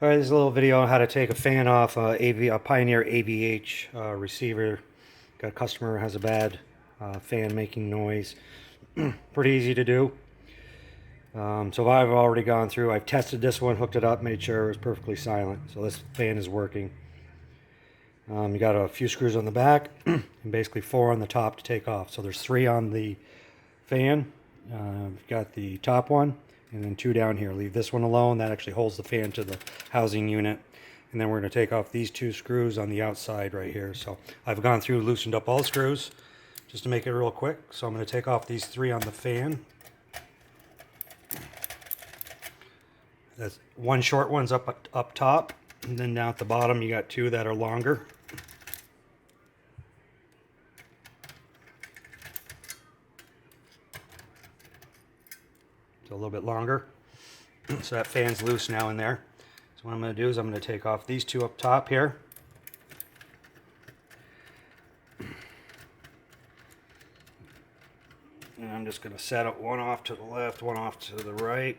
Alright, this is a little video on how to take a fan off a Pioneer AVH receiver. Got a customer who has a bad fan making noise. Pretty easy to do. So I've already gone through, I've tested this one, hooked it up, made sure it was perfectly silent. So this fan is working. You got a few screws on the back and basically 4 on the top to take off. So there's 3 on the fan. You've got the top one and then 2 down here. Leave this one alone. That actually holds the fan to the housing unit. And then we're going to take off these 2 screws on the outside right here. So I've gone through, loosened up all the screws just to make it real quick. So I'm going to take off these 3 on the fan. That's 1 short one's up top, and then down at the bottom you got 2 that are longer. A little bit longer. So that fan's loose now in there. So what I'm going to do is I'm going to take off these 2 up top here. And I'm just going to set up one off to the left, one off to the right.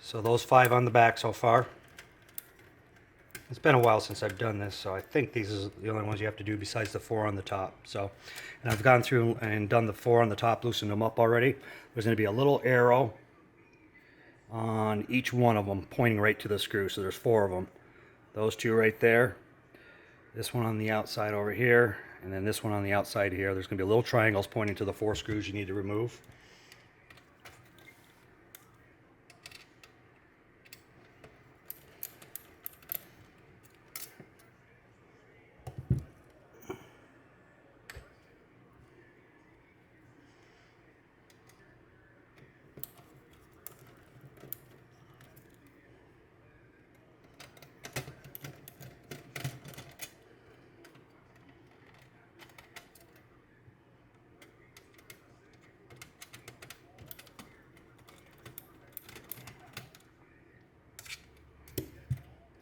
So those 5 on the back so far. It's been a while since I've done this, so I think these are the only ones you have to do besides the 4 on the top. So, and I've gone through and done the 4 on the top, loosened them up already. There's going to be a little arrow on each one of them pointing right to the screw. So there's 4 of them. Those 2 right there. This one on the outside over here, and then this one on the outside here. There's going to be little triangles pointing to the 4 screws you need to remove.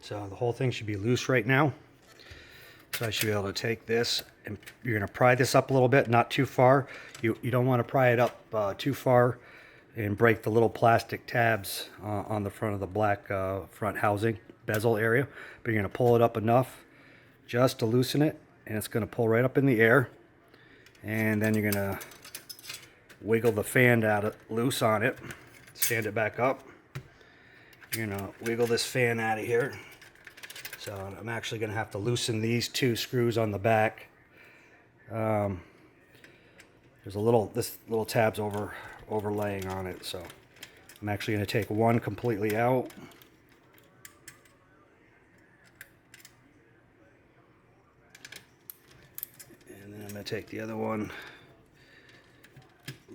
So the whole thing should be loose right now. So I should be able to take this, and you're going to pry this up a little bit, not too far. You don't want to pry it up too far and break the little plastic tabs on the front of the black front housing bezel area. But you're going to pull it up enough just to loosen it, and it's going to pull right up in the air. And then you're going to wiggle the fan loose on it, stand it back up. You're going to wiggle this fan out of here. So I'm actually going to have to loosen these 2 screws on the back. There's this little tab's overlaying on it, so I'm actually going to take one completely out. And then I'm going to take the other one,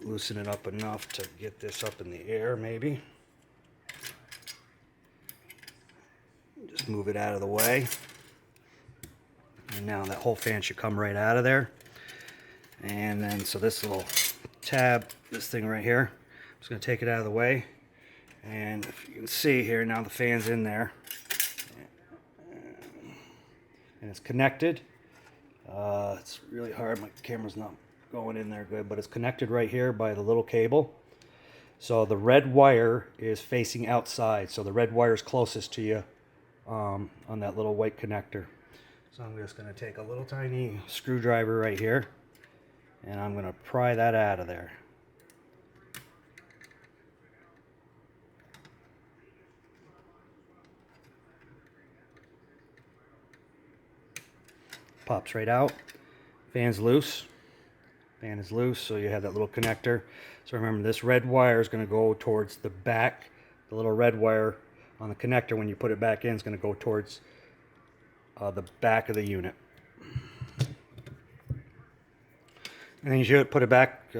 loosen it up enough to get this up in the air maybe. Just move it out of the way. And now that whole fan should come right out of there. And then, so this little tab, this thing right here, I'm just going to take it out of the way. And if you can see here, now the fan's in there. And it's connected. It's really hard, my camera's not going in there good, but it's connected right here by the little cable. So the red wire is facing outside, so the red wire is closest to you. On that little white connector. So I'm just going to take a little tiny screwdriver right here, and I'm going to pry that out of there. Pops right out. Fan's loose. Fan is loose, so you have that little connector. So remember, this red wire is going to go towards the back. The little red wire on the connector, when you put it back in, is going to go towards the back of the unit. And then you should put it back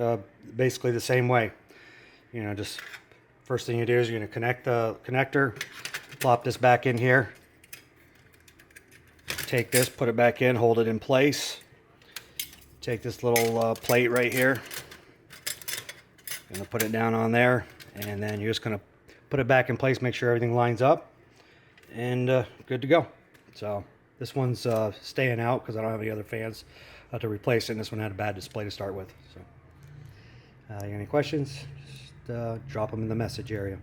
basically the same way. You know, just first thing you do is you're going to connect the connector, plop this back in here, take this, put it back in, hold it in place. Take this little plate right here, going to put it down on there, and then you're just going to put it back in place, make sure everything lines up, and good to go. So this one's staying out because I don't have any other fans to replace it, and this one had a bad display to start with. So, you got any questions? Just drop them in the message area.